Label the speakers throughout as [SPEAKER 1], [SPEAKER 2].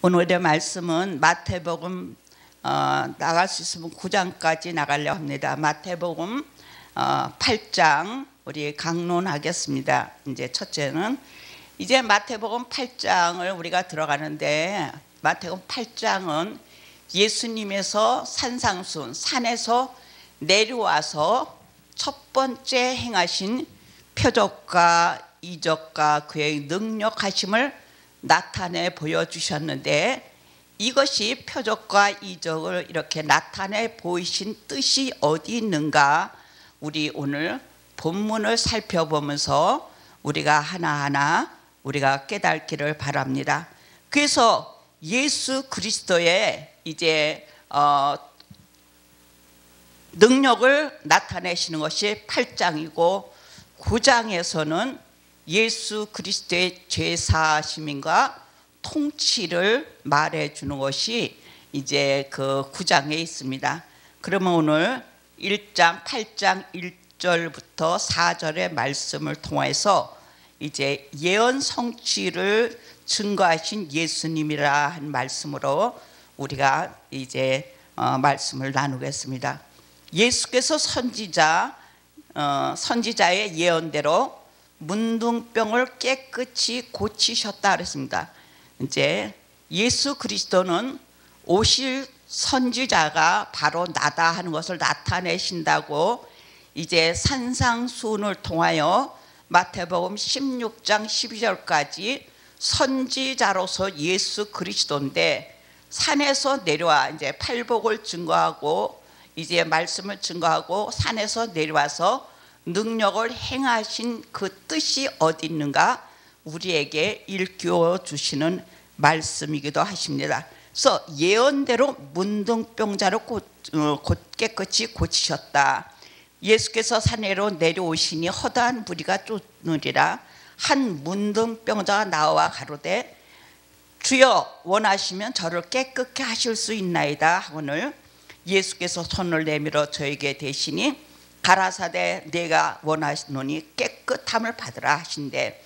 [SPEAKER 1] 오늘의 말씀은 마태복음 나갈 수 있으면 9장까지 나가려고 합니다. 마태복음 8장 우리 강론하겠습니다. 이제 첫째는 이제 마태복음 8장을 우리가 들어가는데, 마태복음 8장은 예수님에서 산상순 산에서 내려와서 첫 번째 행하신 표적과 이적과 그의 능력하심을 나타내 보여주셨는데, 이것이 표적과 이적을 이렇게 나타내 보이신 뜻이 어디 있는가, 우리 오늘 본문을 살펴보면서 우리가 하나하나 우리가 깨닫기를 바랍니다. 그래서 예수 그리스도의 이제 능력을 나타내시는 것이 8장이고, 9장에서는 예수 그리스도의 죄사하심과 통치를 말해주는 것이 이제 그 9장에 있습니다. 그러면 오늘 1장 8장 1절부터 4절의 말씀을 통해서 이제 예언 성취를 증거하신 예수님이라 한 말씀으로 우리가 이제 말씀을 나누겠습니다. 예수께서 선지자의 예언대로 문둥병을 깨끗이 고치셨다 그랬습니다. 이제 예수 그리스도는 오실 선지자가 바로 나다 하는 것을 나타내신다고 이제 산상수훈을 통하여 마태복음 16장 12절까지 선지자로서 예수 그리스도인데, 산에서 내려와 이제 팔복을 증거하고 이제 말씀을 증거하고 산에서 내려와서 능력을 행하신 그 뜻이 어디 있는가 우리에게 일깨워 주시는 말씀이기도 하십니다. 그래서 예언대로 문둥병자를 깨끗이 고치셨다. 예수께서 산에로 내려오시니 허다한 무리가 쫓느니라. 한 문둥병자가 나와 가로되 주여 원하시면 저를 깨끗게 하실 수 있나이다 하거늘 예수께서 손을 내밀어 저에게 대시니 가라사대 내가 원하시노니 깨끗함을 받으라 하신대,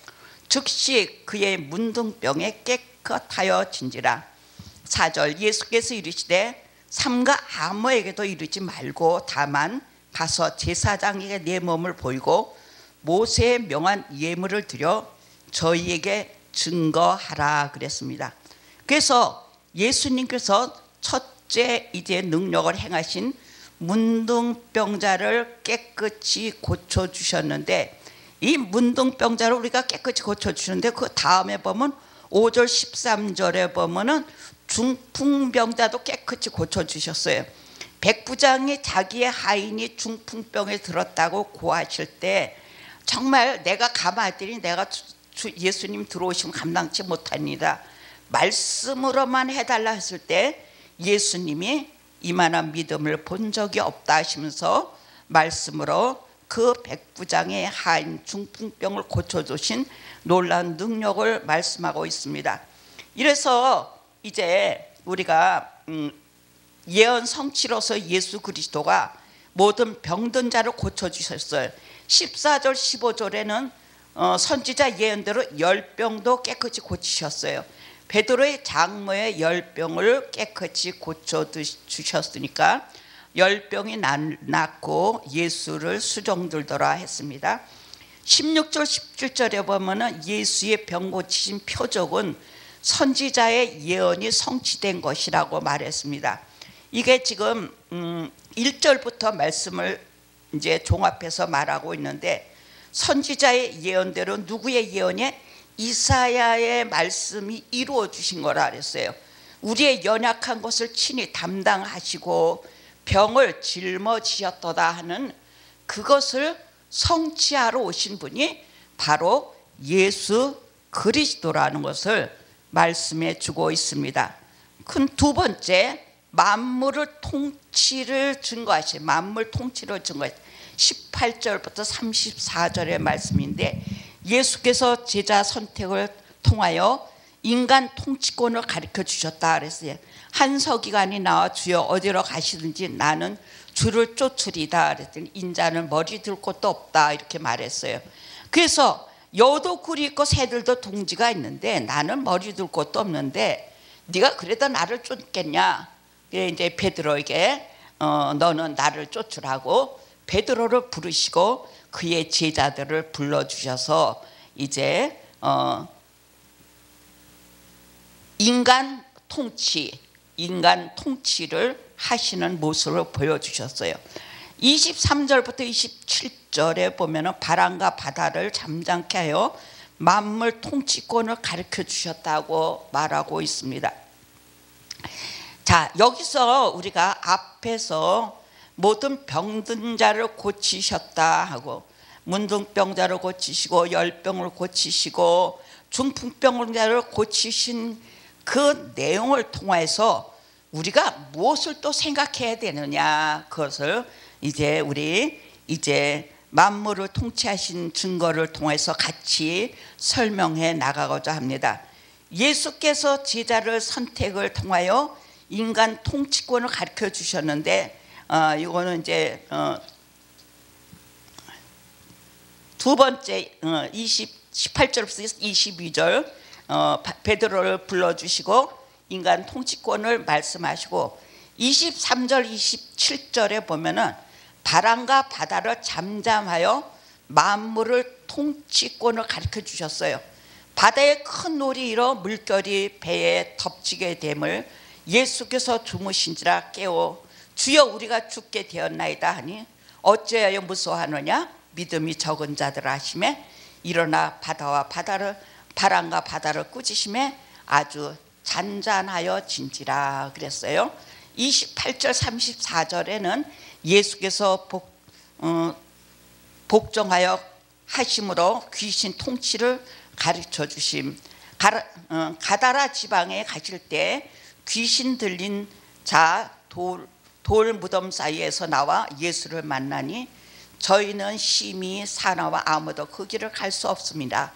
[SPEAKER 1] 즉시 그의 문둥병에 깨끗하여 진지라. 4절 예수께서 이르시되 삼가 아무에게도 이르지 말고 다만 가서 제사장에게 내 몸을 보이고 모세의 명한 예물을 드려 저희에게 증거하라 그랬습니다. 그래서 예수님께서 첫째 이제 능력을 행하신 문둥병자를 깨끗이 고쳐주셨는데, 이 문둥병자를 우리가 깨끗이 고쳐주셨는데 그 다음에 보면 5절 13절에 보면은 중풍병자도 깨끗이 고쳐주셨어요. 백부장이 자기의 하인이 중풍병에 들었다고 고하실 때 정말 내가 가만히 내가 예수님 들어오시면 감당치 못합니다, 말씀으로만 해달라 했을 때 예수님이 이만한 믿음을 본 적이 없다 하시면서 말씀으로 그 백부장의 하인 중풍병을 고쳐주신 놀라운 능력을 말씀하고 있습니다. 이래서 이제 우리가 예언 성취로서 예수 그리스도가 모든 병든 자를 고쳐주셨어요. 14절 15절에는 선지자 예언대로 열병도 깨끗이 고치셨어요. 베드로의 장모의 열병을 깨끗이 고쳐주셨으니까 열병이 낫고 예수를 수종들더라 했습니다. 16절 17절에 보면 예수의 병 고치신 표적은 선지자의 예언이 성취된 것이라고 말했습니다. 이게 지금 1절부터 말씀을 이제 종합해서 말하고 있는데, 선지자의 예언대로 누구의 예언이? 이사야의 말씀이 이루어 주신 거라 그랬어요. 우리의 연약한 것을 친히 담당하시고 병을 짊어지셨도다 하는 그것을 성취하러 오신 분이 바로 예수 그리스도라는 것을 말씀해 주고 있습니다. 큰 두 번째, 만물을 통치를 증거하신, 만물 통치를 증거하신 18절부터 34절의 말씀인데, 예수께서 제자 선택을 통하여 인간 통치권을 가르쳐 주셨다 그랬어요. 한 서기관이 나와 주여 어디로 가시든지 나는 주를 쫓으리다 그랬더니 인자는 머리 들 곳도 없다 이렇게 말했어요. 그래서 여도 굴이 있고 새들도 둥지가 있는데 나는 머리 들 곳도 없는데 네가 그래도 나를 쫓겠냐? 이제 베드로에게 너는 나를 쫓으라고 베드로를 부르시고 그의 제자들을 불러주셔서 이제 인간 통치를 하시는 모습을 보여주셨어요. 23절부터 27절에 보면은 바람과 바다를 잠잠케 하여 만물 통치권을 가르쳐 주셨다고 말하고 있습니다. 자, 여기서 우리가 앞에서 모든 병든 자를 고치셨다 하고 문둥병자를 고치시고 열병을 고치시고 중풍병자를 고치신 그 내용을 통해서 우리가 무엇을 또 생각해야 되느냐, 그것을 이제 우리 만물을 통치하신 증거를 통해서 같이 설명해 나가고자 합니다. 예수께서 제자를 선택을 통하여 인간 통치권을 가르쳐 주셨는데 이거는 이제 두 번째 18절부터 22절 베드로를 불러주시고 인간 통치권을 말씀하시고 23절 27절에 보면은 바람과 바다를 잠잠하여 만물을 통치권을 가르쳐 주셨어요. 바다에 큰 놀이 일어 물결이 배에 덮치게 됨을 예수께서 주무신지라 깨워 주여 우리가 죽게 되었나이다 하니 어찌하여 무서워하느냐 믿음이 적은 자들 하심에 일어나 바람과 바다를 꾸짖으심에 아주 잔잔하여 진지라 그랬어요. 28절 34절에는 예수께서 복종하여 하심으로 귀신 통치를 가르쳐 주심. 가다라 지방에 가실 때 귀신 들린 자 돌 무덤 사이에서 나와 예수를 만나니 저희는 심히 사나워 아무도 그 길을 갈 수 없습니다.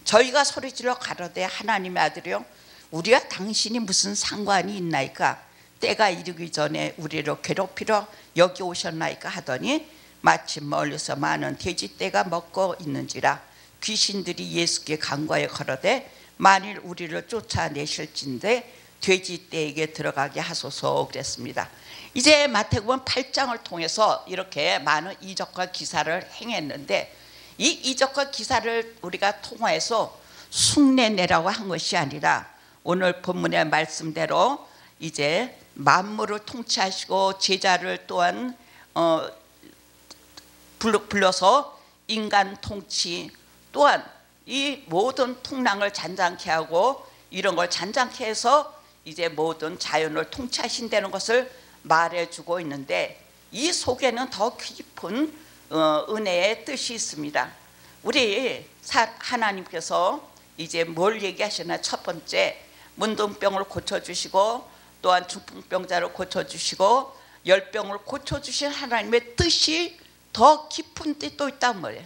[SPEAKER 1] 저희가 소리질러 가로되 하나님의 아들이여 우리와 당신이 무슨 상관이 있나이까? 때가 이르기 전에 우리를 괴롭히러 여기 오셨나이까 하더니 마침 멀리서 많은 돼지떼가 먹고 있는지라 귀신들이 예수께 간과에 걸어대 만일 우리를 쫓아내실진데 돼지떼에게 들어가게 하소서 그랬습니다. 이제 마태복음 8장을 통해서 이렇게 많은 이적과 기사를 행했는데 이 이적과 기사를 우리가 통해서 흉내내라고 한 것이 아니라 오늘 본문의 말씀대로 이제 만물을 통치하시고 제자를 또한 불러서 인간 통치 또한 이 모든 풍랑을 잔잔케 하고 이런 걸 잔잔케 해서 이제 모든 자연을 통치하신다는 것을 말해주고 있는데 이 속에는 더 깊은 은혜의 뜻이 있습니다. 우리 하나님께서 이제 뭘 얘기하시나 첫 번째 문둥병을 고쳐주시고 또한 중풍병자를 고쳐주시고 열병을 고쳐주신 하나님의 뜻이 더 깊은 뜻도 있단 말이에요.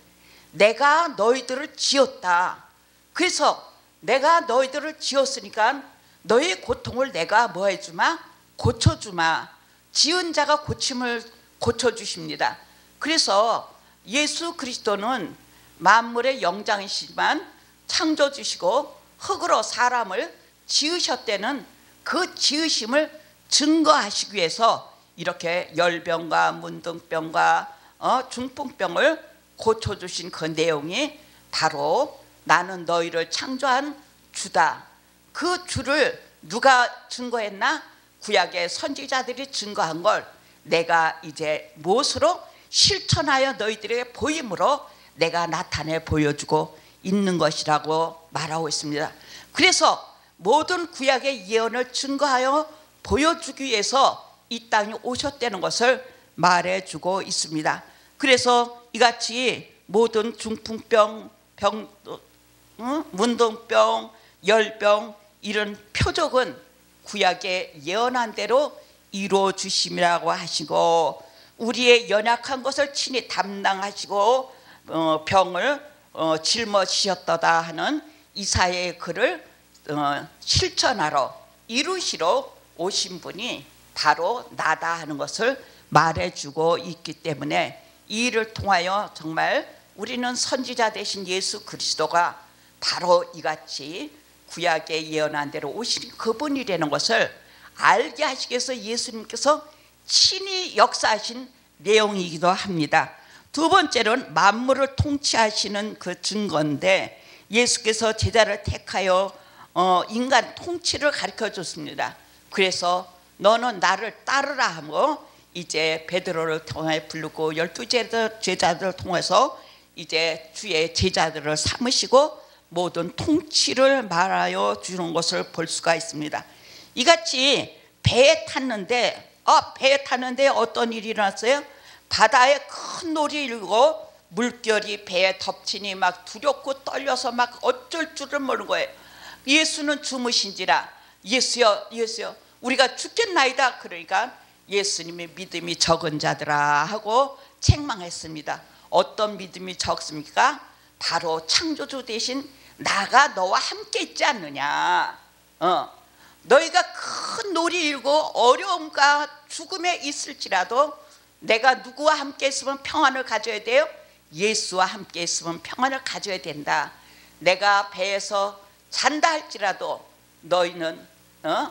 [SPEAKER 1] 내가 너희들을 지었다. 그래서 내가 너희들을 지었으니까 너희 고통을 내가 뭐 해주마? 고쳐주마. 지은 자가 고침을 고쳐주십니다. 그래서 예수 그리스도는 만물의 영장이시지만 창조주시고 흙으로 사람을 지으셨다는 그 지으심을 증거하시기 위해서 이렇게 열병과 문둥병과 중풍병을 고쳐주신 그 내용이 바로 나는 너희를 창조한 주다. 그 주를 누가 증거했나? 구약의 선지자들이 증거한 걸 내가 이제 무엇으로 실천하여 너희들에게 보임으로 내가 나타내 보여주고 있는 것이라고 말하고 있습니다. 그래서 모든 구약의 예언을 증거하여 보여주기 위해서 이 땅에 오셨다는 것을 말해주고 있습니다. 그래서 이같이 모든 중풍병, 문둥병, 열병 이런 표적은 구약에 예언한 대로 이루어 주심이라고 하시고 우리의 연약한 것을 친히 담당하시고 병을 짊어지셨도다 하는 이사야의 글을 실천하러 이루시러 오신 분이 바로 나다 하는 것을 말해주고 있기 때문에 이 일을 통하여 정말 우리는 선지자 되신 예수 그리스도가 바로 이같이 구약에 예언한 대로 오신 그분이라는 것을 알게 하시기 위해서 예수님께서 친히 역사하신 내용이기도 합니다. 두 번째로는 만물을 통치하시는 그 증거인데, 예수께서 제자를 택하여 인간 통치를 가르쳐 줬습니다. 그래서 너는 나를 따르라 하고 이제 베드로를 통해 부르고 12 제자들을 통해서 이제 주의 제자들을 삼으시고 모든 통치를 말하여 주는 것을 볼 수가 있습니다. 이같이 배에 탔는데 어떤 일이 일어났어요? 바다에 큰 놀이 일고 물결이 배에 덮치니 막 두렵고 떨려서 막 어쩔 줄을 모르는 거예요. 예수는 주무신지라. 예수여 우리가 죽겠나이다. 그러니까 예수님의 믿음이 적은 자들아 하고 책망했습니다. 어떤 믿음이 적습니까? 바로 창조주 대신 나가 너와 함께 있지 않느냐. 너희가 큰 놀이 일고 어려움과 죽음에 있을지라도 내가 누구와 함께 있으면 평안을 가져야 돼요? 예수와 함께 있으면 평안을 가져야 된다. 내가 배에서 잔다 할지라도 너희는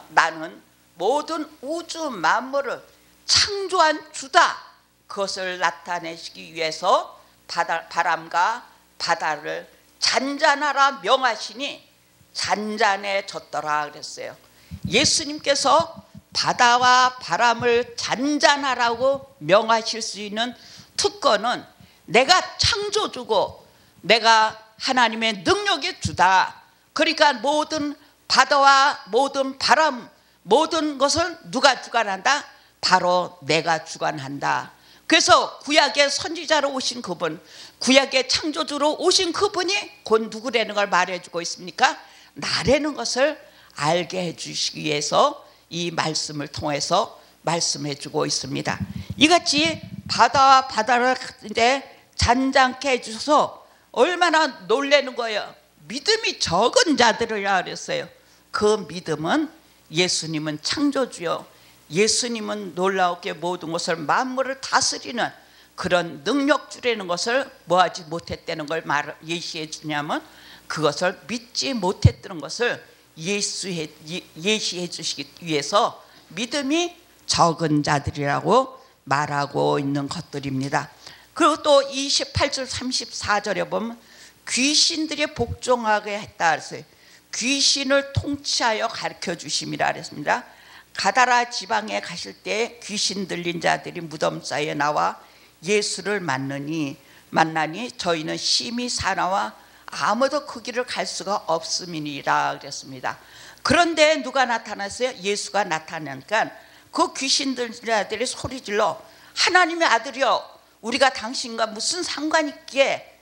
[SPEAKER 1] 나는 모든 우주 만물을 창조한 주다. 그것을 나타내시기 위해서 바람과 바다를 잔잔하라 명하시니 잔잔해졌더라 그랬어요. 예수님께서 바다와 바람을 잔잔하라고 명하실 수 있는 특권은 내가 창조주고 내가 하나님의 능력의 주다. 그러니까 모든 바다와 모든 바람 모든 것을 누가 주관한다? 바로 내가 주관한다. 그래서 구약의 선지자로 오신 그분, 구약의 창조주로 오신 그분이 곧 누구라는 걸 말해주고 있습니까? 나라는 것을 알게 해주시기 위해서 이 말씀을 통해서 말씀해주고 있습니다. 이같이 바다와 바다를 이제 잔잔케 해주셔서 얼마나 놀라는 거예요. 믿음이 적은 자들이라 그랬어요. 그 믿음은 예수님은 창조주요, 예수님은 놀라우게 모든 것을 만물을 다스리는 그런 능력주라는 것을 뭐하지 못했다는 걸 예시해 주냐면 그것을 믿지 못했다는 것을 예시해 주시기 위해서 믿음이 적은 자들이라고 말하고 있는 것들입니다. 그리고 또 28절 34절에 보면 귀신들이 복종하게 했다 그랬어요. 귀신을 통치하여 가르쳐 주심이라 그랬습니다. 가다라 지방에 가실 때 귀신 들린 자들이 무덤 사이에 나와 예수를 만나니 저희는 심히 사나와 아무도 그 길을 갈 수가 없음이니라 그랬습니다. 그런데 누가 나타났어요? 예수가 나타나니까 그 귀신 들린 자들이 소리질러 하나님의 아들이여 우리가 당신과 무슨 상관 있기에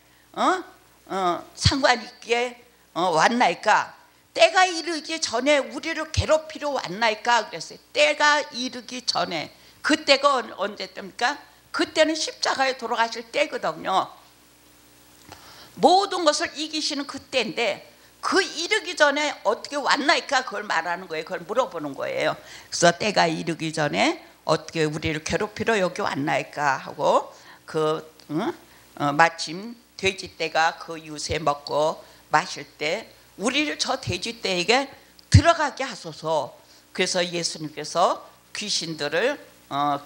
[SPEAKER 1] 왔나이까? 때가 이르기 전에 우리를 괴롭히러 왔나이까? 그랬어요. 때가 이르기 전에. 그때가 언제 때입니까? 그때는 십자가에 돌아가실 때거든요. 모든 것을 이기시는 그때인데 그 이르기 전에 어떻게 왔나이까? 그걸 말하는 거예요. 그걸 물어보는 거예요. 그래서 때가 이르기 전에 어떻게 우리를 괴롭히러 여기 왔나이까? 하고 마침 돼지떼가 그 이웃에 먹고 마실 때 우리를 저 돼지떼에게 들어가게 하소서. 그래서 예수님께서 귀신들을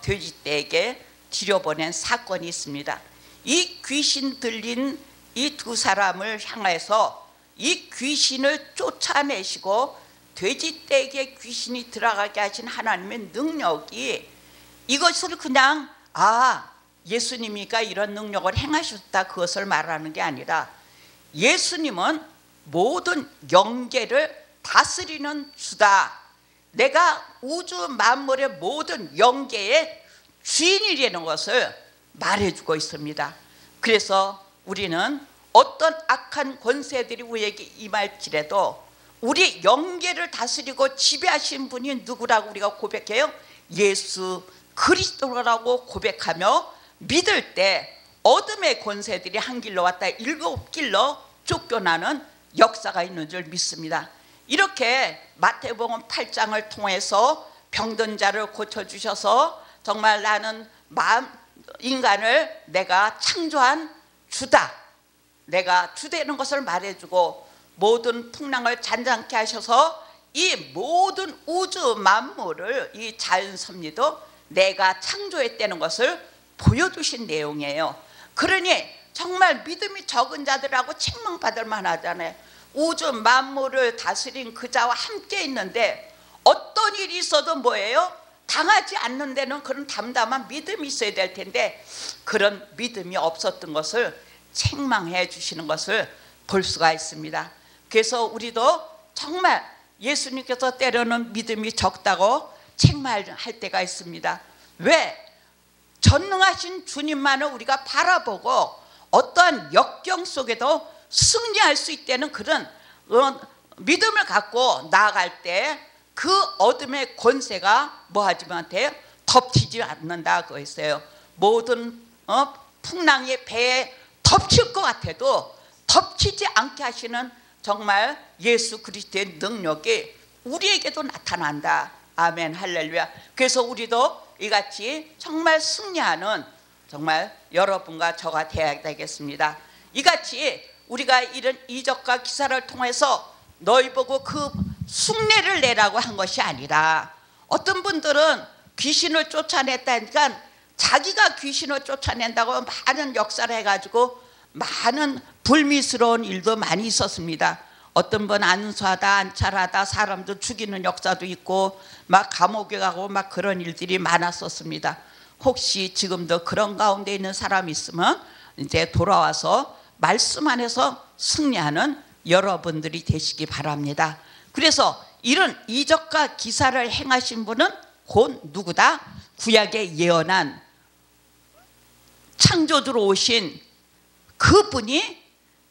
[SPEAKER 1] 돼지떼에게 들여보낸 사건이 있습니다. 이 귀신 들린 이 두 사람을 향해서 이 귀신을 쫓아내시고 돼지떼에게 귀신이 들어가게 하신 하나님의 능력이 이것을 그냥 예수님이니까 이런 능력을 행하셨다 그것을 말하는 게 아니라 예수님은 모든 영계를 다스리는 주다. 내가 우주 만물의 모든 영계의 주인이라는 것을 말해주고 있습니다. 그래서 우리는 어떤 악한 권세들이 우리에게 임할지라도 우리 영계를 다스리고 지배하신 분이 누구라고 우리가 고백해요? 예수 그리스도라고 고백하며 믿을 때 어둠의 권세들이 한 길로 왔다 7길로 쫓겨나는 역사가 있는 줄 믿습니다. 이렇게 마태복음 8장을 통해서 병든 자를 고쳐주셔서 정말 나는 인간을 내가 창조한 주다, 내가 주되는 것을 말해주고 모든 풍랑을 잔잔케 하셔서 이 모든 우주 만물을 이 자연 섭리도 내가 창조했다는 것을 보여주신 내용이에요. 그러니 정말 믿음이 적은 자들하고 책망받을 만하잖아요. 우주 만물을 다스린 그 자와 함께 있는데 어떤 일이 있어도 뭐예요? 당하지 않는 데는 그런 담담한 믿음이 있어야 될 텐데 그런 믿음이 없었던 것을 책망해 주시는 것을 볼 수가 있습니다. 그래서 우리도 정말 예수님께서 때로는 믿음이 적다고 책망할 때가 있습니다. 왜? 전능하신 주님만을 우리가 바라보고 어떠한 역경 속에도 승리할 수 있다는 그런 믿음을 갖고 나아갈 때 그 어둠의 권세가 뭐하지만 돼요? 덮치지 않는다 그랬어요. 모든 풍랑이 배에 덮칠 것 같아도 덮치지 않게 하시는 정말 예수 그리스도의 능력이 우리에게도 나타난다. 아멘 할렐루야. 그래서 우리도 이같이 정말 승리하는 정말 여러분과 저가 되어야 되겠습니다. 이같이 우리가 이런 이적과 기사를 통해서 너희 보고 그 흉내를 내라고 한 것이 아니라 어떤 분들은 귀신을 쫓아냈다니까 자기가 귀신을 쫓아낸다고 많은 역사를 해가지고 많은 불미스러운 일도 많이 있었습니다. 어떤 분 안수하다 안찰하다 사람도 죽이는 역사도 있고 막 감옥에 가고 막 그런 일들이 많았었습니다. 혹시 지금도 그런 가운데 있는 사람이 있으면 이제 돌아와서 말씀 안에서 승리하는 여러분들이 되시기 바랍니다. 그래서 이런 이적과 기사를 행하신 분은 곧 누구다? 구약에 예언한 창조주로 오신 그분이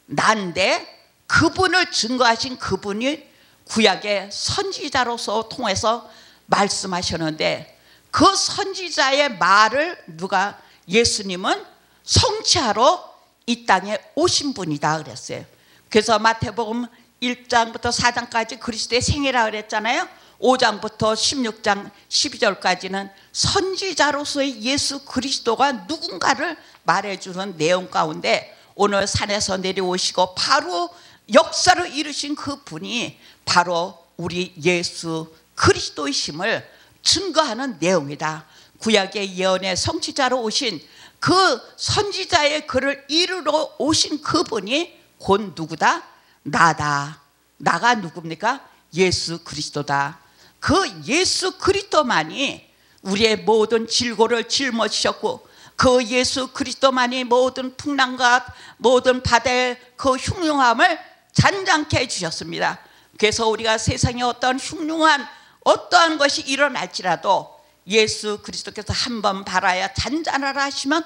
[SPEAKER 1] 난데 그분을 증거하신 그분이 구약의 선지자로서 통해서 말씀하셨는데 그 선지자의 말을 누가 예수님은 성취하러 이 땅에 오신 분이다 그랬어요. 그래서 마태복음 1장부터 4장까지 그리스도의 생애라 그랬잖아요. 5장부터 16장 12절까지는 선지자로서의 예수 그리스도가 누군가를 말해주는 내용 가운데 오늘 산에서 내려오시고 바로 역사를 이루신 그 분이 바로 우리 예수 그리스도이심을 증거하는 내용이다. 구약의 예언의 성취자로 오신 그 선지자의 글을 이루러 오신 그분이 곧 누구다? 나다. 나가 누굽니까? 예수 그리스도다. 그 예수 그리스도만이 우리의 모든 질고를 짊어지셨고 그 예수 그리스도만이 모든 풍랑과 모든 바다의 그 흉흉함을 잔잔케 해주셨습니다. 그래서 우리가 세상에 어떤 흉흉한 어떠한 것이 일어날지라도 예수 그리스도께서 한번 바라야 잔잔하라 하시면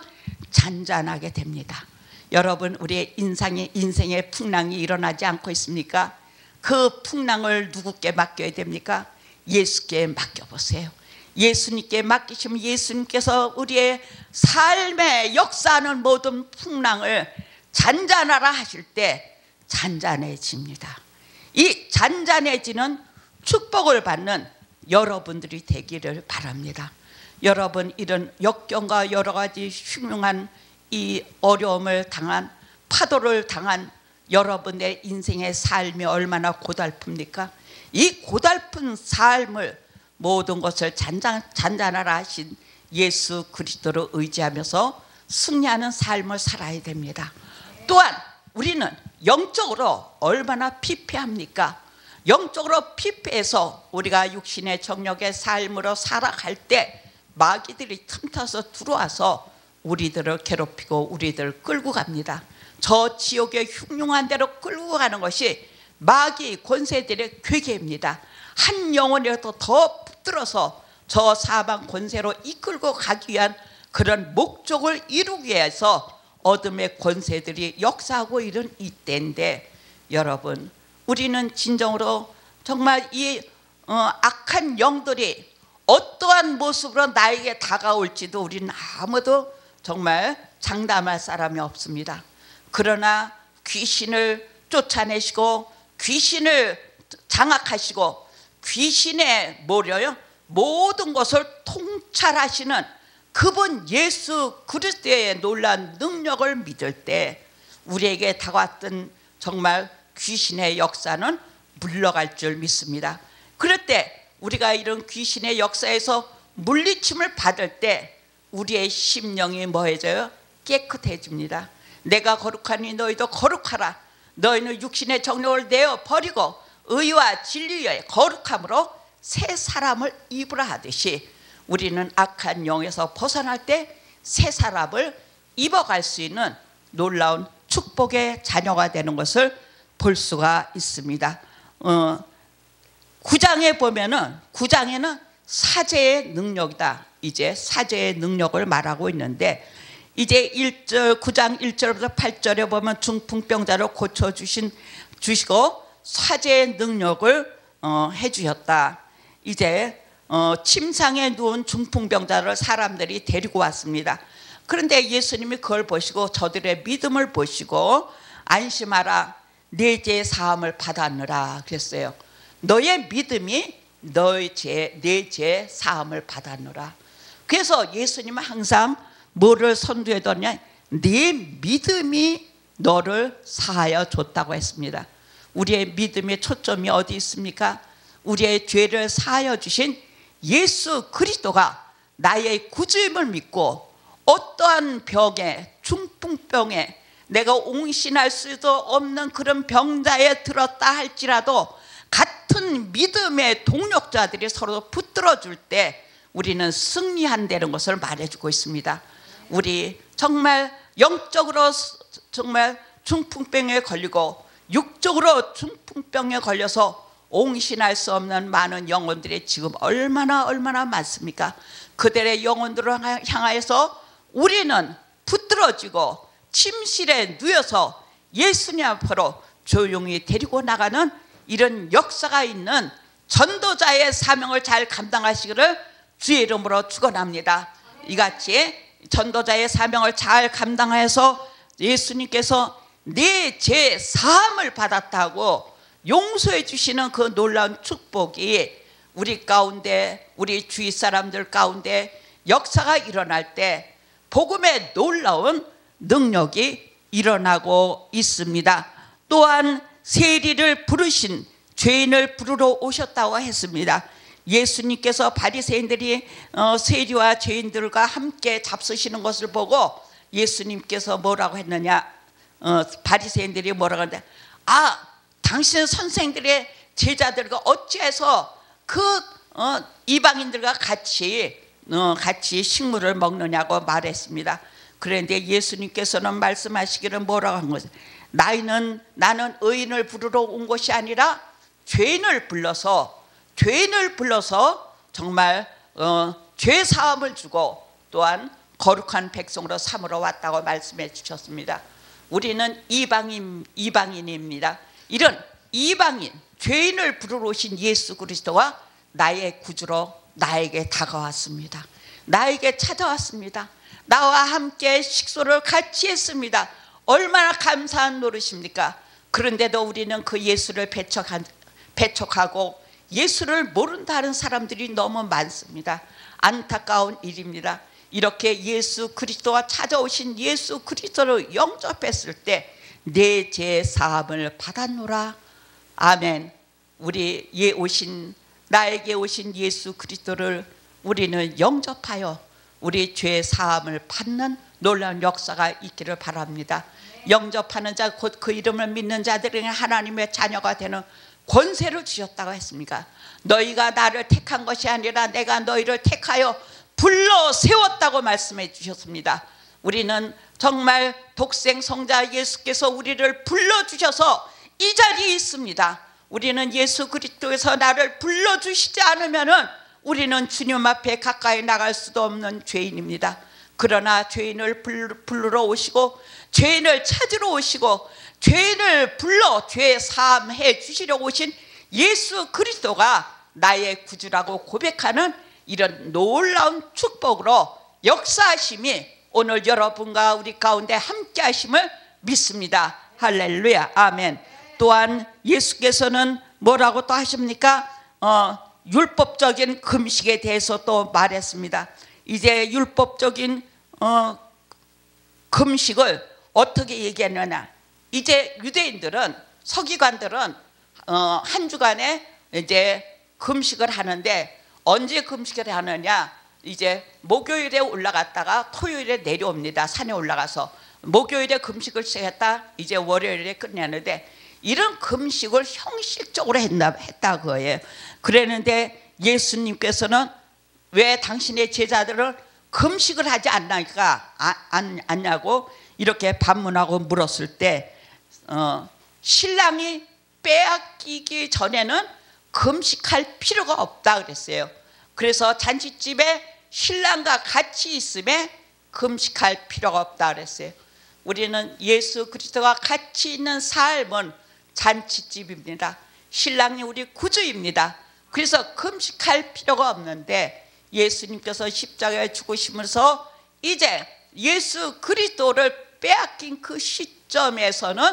[SPEAKER 1] 잔잔하게 됩니다. 여러분 우리의 인생의 풍랑이 일어나지 않고 있습니까? 그 풍랑을 누구께 맡겨야 됩니까? 예수께 맡겨보세요. 예수님께 맡기시면 예수님께서 우리의 삶에 역사하는 모든 풍랑을 잔잔하라 하실 때 잔잔해집니다. 이 잔잔해지는 축복을 받는 여러분들이 되기를 바랍니다. 여러분 이런 역경과 여러 가지 흉흉한 이 어려움을 당한 파도를 당한 여러분의 인생의 삶이 얼마나 고달픕니까? 이 고달픈 삶을 모든 것을 잔잔하라 하신 예수 그리스도를 의지하면서 승리하는 삶을 살아야 됩니다. 또한 우리는 영적으로 얼마나 피폐합니까? 영적으로 피폐해서 우리가 육신의 정욕의 삶으로 살아갈 때 마귀들이 틈타서 들어와서 우리들을 괴롭히고 우리들을 끌고 갑니다. 저 지옥의 흉흉한 데로 끌고 가는 것이 마귀 권세들의 괴계입니다. 한 영혼이라도 더 붙들어서 저 사방 권세로 이끌고 가기 위한 그런 목적을 이루기 위해서 어둠의 권세들이 역사하고 이런 이때인데 여러분 우리는 진정으로 정말 이 악한 영들이 어떠한 모습으로 나에게 다가올지도 우리는 아무도 정말 장담할 사람이 없습니다. 그러나 귀신을 쫓아내시고 귀신을 장악하시고 귀신의 뭐래요? 모든 것을 통찰하시는 그분 예수 그리스도의 놀라운 능력을 믿을 때 우리에게 다가왔던 정말 귀신의 역사는 물러갈 줄 믿습니다. 그럴 때 우리가 이런 귀신의 역사에서 물리침을 받을 때 우리의 심령이 뭐해져요? 깨끗해집니다. 내가 거룩하니 너희도 거룩하라. 너희는 육신의 정욕을 내어 버리고 의와 진리의 거룩함으로 새 사람을 입으라 하듯이 우리는 악한 영에서 벗어날 때 새 사람을 입어갈 수 있는 놀라운 축복의 자녀가 되는 것을 볼 수가 있습니다. 9장에 보면은 9장에는 사제의 능력이다. 이제 사제의 능력을 말하고 있는데 이제 9장 1절부터 8절에 보면 중풍병자를 고쳐주시고 사제의 능력을 해주셨다. 이제 침상에 누운 중풍병자를 사람들이 데리고 왔습니다. 그런데 예수님이 그걸 보시고 저들의 믿음을 보시고 안심하라 내 죄 사함을 받았느라 그랬어요. 너의 믿음이 내 죄 사함을 받았느라. 그래서 예수님은 항상 뭐를 선두에뒀냐? 네 믿음이 너를 사하여 줬다고 했습니다. 우리의 믿음의 초점이 어디 있습니까? 우리의 죄를 사하여 주신 예수 그리스도가 나의 구주임을 믿고 어떠한 병에 중풍병에 내가 옹신할 수도 없는 그런 병자에 들었다 할지라도 같은 믿음의 동력자들이 서로 붙들어줄 때 우리는 승리한다는 것을 말해주고 있습니다. 우리 정말 영적으로 정말 중풍병에 걸리고 육적으로 중풍병에 걸려서 옹신할 수 없는 많은 영혼들이 지금 얼마나 많습니까? 그들의 영혼들을 향하여서 우리는 붙들어지고 침실에 누워서 예수님 앞으로 조용히 데리고 나가는 이런 역사가 있는 전도자의 사명을 잘 감당하시기를 주의 이름으로 축원합니다. 이같이 전도자의 사명을 잘 감당해서 예수님께서 네 죄 사함을 받았다고 용서해 주시는 그 놀라운 축복이 우리 가운데 우리 주위 사람들 가운데 역사가 일어날 때 복음의 놀라운 능력이 일어나고 있습니다. 또한 세리를 부르신 죄인을 부르러 오셨다고 했습니다. 예수님께서 바리새인들이 세리와 죄인들과 함께 잡수시는 것을 보고 예수님께서 뭐라고 했느냐? 바리새인들이 뭐라고 하는데 당신 선생들의 제자들과 어찌해서 그 이방인들과 같이 식물을 먹느냐고 말했습니다. 그런데 예수님께서는 말씀하시기를 뭐라고 한 거죠? 나는 의인을 부르러 온 것이 아니라 죄인을 불러서 정말 죄 사함을 주고 또한 거룩한 백성으로 삼으러 왔다고 말씀해 주셨습니다. 우리는 이방인입니다. 이런 이방인 죄인을 부르러 오신 예수 그리스도가 나의 구주로 나에게 다가왔습니다. 나에게 찾아왔습니다. 나와 함께 식소를 같이 했습니다. 얼마나 감사한 노릇입니까? 그런데도 우리는 그 예수를 배척하고 예수를 모른다는 사람들이 너무 많습니다. 안타까운 일입니다. 이렇게 예수 그리스도와 찾아오신 예수 그리스도를 영접했을 때 내 죄 사함을 받았노라. 아멘. 나에게 오신 예수 그리스도를 우리는 영접하여 우리 죄 사함을 받는 놀라운 역사가 있기를 바랍니다. 영접하는 자 곧 그 이름을 믿는 자들에게 하나님의 자녀가 되는 권세를 주셨다고 했습니까? 너희가 나를 택한 것이 아니라 내가 너희를 택하여 불러 세웠다고 말씀해 주셨습니다. 우리는 정말 독생 성자 예수께서 우리를 불러주셔서 이 자리에 있습니다. 우리는 예수 그리스도에서 나를 불러주시지 않으면 우리는 주님 앞에 가까이 나갈 수도 없는 죄인입니다. 그러나 죄인을 부르러 오시고 죄인을 찾으러 오시고 죄인을 불러 죄 사함해 주시려고 오신 예수 그리스도가 나의 구주라고 고백하는 이런 놀라운 축복으로 역사하심이 오늘 여러분과 우리 가운데 함께 하심을 믿습니다. 할렐루야. 아멘. 또한 예수께서는 뭐라고 또 하십니까? 율법적인 금식에 대해서 또 말했습니다. 이제 율법적인 금식을 어떻게 얘기하느냐? 이제 유대인들은 서기관들은 한 주간에 이제 금식을 하는데 언제 금식을 하느냐? 이제 목요일에 올라갔다가 토요일에 내려옵니다. 산에 올라가서 목요일에 금식을 시작했다. 이제 월요일에 끝내는데 이런 금식을 형식적으로 했다 그거예요. 그랬는데 예수님께서는 왜 당신의 제자들은 금식을 하지 않냐고 이렇게 반문하고 물었을 때 신랑이 빼앗기기 전에는 금식할 필요가 없다 그랬어요. 그래서 잔치집에 신랑과 같이 있음에 금식할 필요가 없다 그랬어요. 우리는 예수 그리스도와 같이 있는 삶은 잔치집입니다. 신랑이 우리 구주입니다. 그래서 금식할 필요가 없는데 예수님께서 십자가에 죽으시면서 이제 예수 그리스도를 빼앗긴 그 시점에서는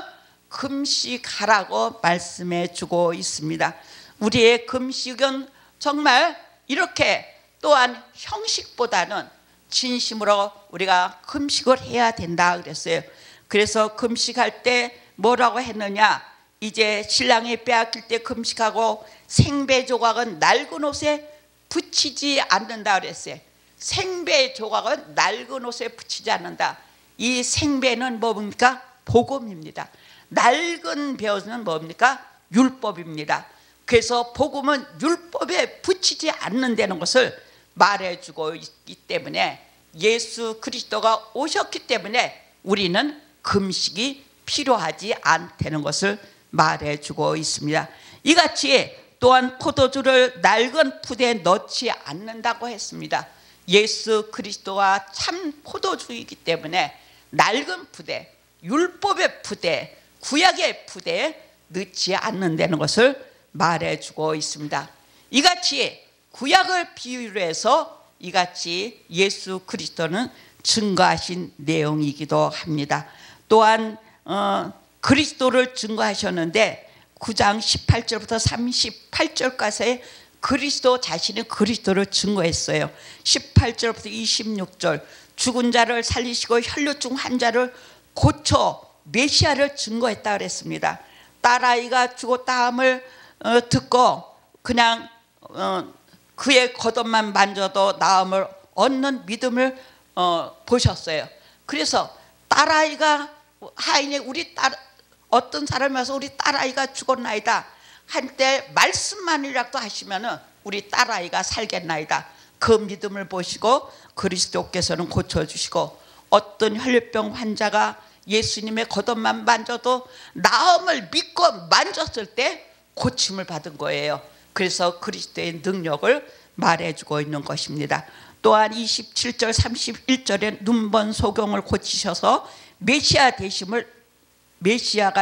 [SPEAKER 1] 금식하라고 말씀해 주고 있습니다. 우리의 금식은 정말 이렇게 또한 형식보다는 진심으로 우리가 금식을 해야 된다 그랬어요. 그래서 금식할 때 뭐라고 했느냐? 이제 신랑이 빼앗길 때 금식하고 생배 조각은 낡은 옷에 붙이지 않는다 그랬어요. 생배 조각은 낡은 옷에 붙이지 않는다. 이 생배는 뭡니까? 복음입니다. 낡은 배옷은 뭡니까? 율법입니다. 그래서 복음은 율법에 붙이지 않는다는 것을 말해주고 있기 때문에 예수 그리스도가 오셨기 때문에 우리는 금식이 필요하지 않다는 것을 말해주고 있습니다. 이같이 또한 포도주를 낡은 푸대에 넣지 않는다고 했습니다. 예수 그리스도가 참 포도주이기 때문에 낡은 푸대, 율법의 푸대, 구약의 푸대에 넣지 않는다는 것을 말해주고 있습니다. 이같이 구약을 비유로 해서 이같이 예수 그리스도는 증거하신 내용이기도 합니다. 또한 그리스도를 증거하셨는데 9장 18절부터 38절까지 그리스도 자신이 그리스도를 증거했어요. 18절부터 26절 죽은 자를 살리시고 혈루증 환자를 고쳐 메시아를 증거했다 그랬습니다. 딸아이가 죽었다 함을 듣고 그냥 그의 겉옷만 만져도 나음을 얻는 믿음을 보셨어요. 그래서 딸아이가 하인이 우리 딸 어떤 사람이 와서 우리 딸아이가 죽었나이다 한때 말씀만이라도 하시면은 우리 딸아이가 살겠나이다. 그 믿음을 보시고 그리스도께서는 고쳐주시고 어떤 혈류병 환자가 예수님의 겉옷만 만져도 나음을 믿고 만졌을 때 고침을 받은 거예요. 그래서 그리스도의 능력을 말해주고 있는 것입니다. 또한 27절 31절에 눈먼 소경을 고치셔서 메시아가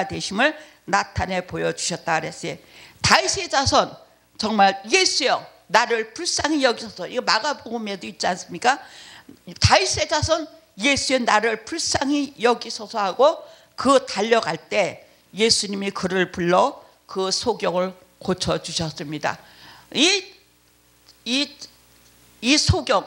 [SPEAKER 1] 되심을 나타내 보여주셨다 그랬어요. 다윗의 자손 정말 예수여 나를 불쌍히 여기소서. 이거 마가복음에도 있지 않습니까? 다윗의 자손 예수여 나를 불쌍히 여기소서 하고 그 달려갈 때 예수님이 그를 불러 그 소경을 고쳐주셨습니다. 이 소경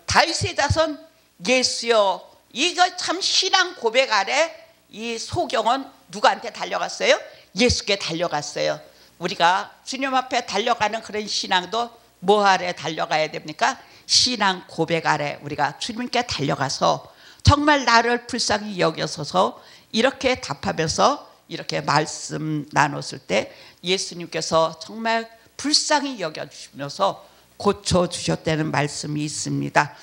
[SPEAKER 1] 다윗의 자손 예수여 이거 참 신앙 고백 아래 이 소경은 누구한테 달려갔어요? 예수께 달려갔어요. 우리가 주님 앞에 달려가는 그런 신앙도 뭐 아래 달려가야 됩니까? 신앙 고백 아래 우리가 주님께 달려가서 정말 나를 불쌍히 여겨서서 이렇게 답하면서 이렇게 말씀 나눴을 때 예수님께서 정말 불쌍히 여겨주시면서 고쳐주셨다는 말씀이 있습니다.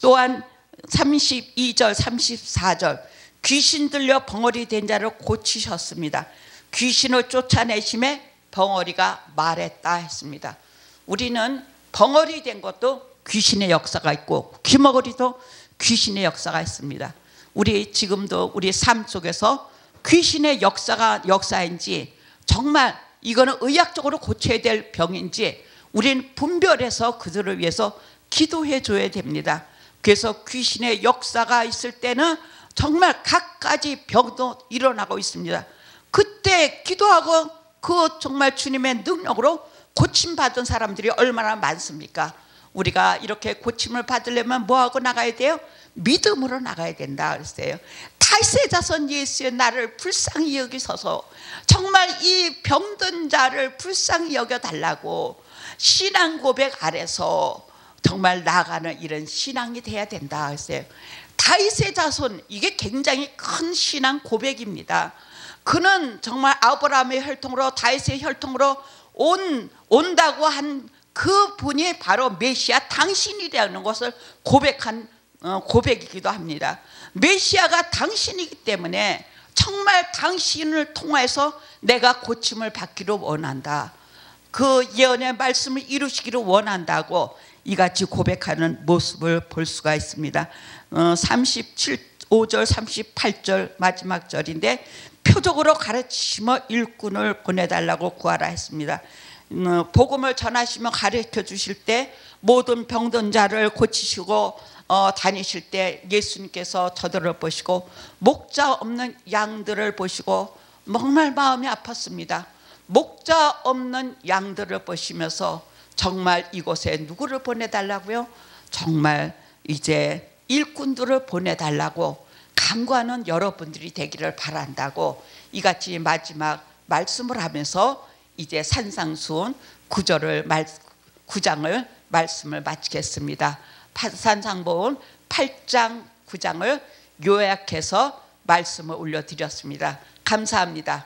[SPEAKER 1] 또한 32절 34절 귀신 들려 벙어리 된 자를 고치셨습니다. 귀신을 쫓아내심에 벙어리가 말했다 했습니다. 우리는 벙어리 된 것도 귀신의 역사가 있고 귀머거리도 귀신의 역사가 있습니다. 우리 지금도 우리 삶 속에서 귀신의 역사인지 정말 이거는 의학적으로 고쳐야 될 병인지 우리는 분별해서 그들을 위해서 기도해 줘야 됩니다. 그래서 귀신의 역사가 있을 때는 정말 갖가지 병도 일어나고 있습니다. 그때 기도하고 그 정말 주님의 능력으로 고침받은 사람들이 얼마나 많습니까? 우리가 이렇게 고침을 받으려면 뭐하고 나가야 돼요? 믿음으로 나가야 된다 그랬어요. 다윗의 자손 예수여, 나를 불쌍히 여기소서. 정말 이 병든 자를 불쌍히 여겨달라고 신앙 고백 아래서 정말 나아가는 이런 신앙이 돼야 된다 했어요. 다윗의 자손, 이게 굉장히 큰 신앙 고백입니다. 그는 정말 아브라함의 혈통으로, 다윗의 혈통으로 온다고 한 그 분이 바로 메시아 당신이라는 것을 고백한 고백이기도 합니다. 메시아가 당신이기 때문에 정말 당신을 통해서 내가 고침을 받기를 원한다, 그 예언의 말씀을 이루시기를 원한다고 이같이 고백하는 모습을 볼 수가 있습니다. 35절 38절 마지막 절인데, 표적으로 가르치시며 일꾼을 보내달라고 구하라 했습니다. 복음을 전하시며 가르쳐 주실 때 모든 병든 자를 고치시고 다니실 때 예수님께서 쳐들어보시고 목자 없는 양들을 보시고 정말 마음이 아팠습니다. 목자 없는 양들을 보시면서 정말 이곳에 누구를 보내달라고요? 정말 이제 일꾼들을 보내달라고 간구하는 여러분들이 되기를 바란다고 이같이 마지막 말씀을 하면서 이제 산상수훈 9장을 말씀을 마치겠습니다. 산상보훈 8장 9장을 요약해서 말씀을 올려드렸습니다. 감사합니다.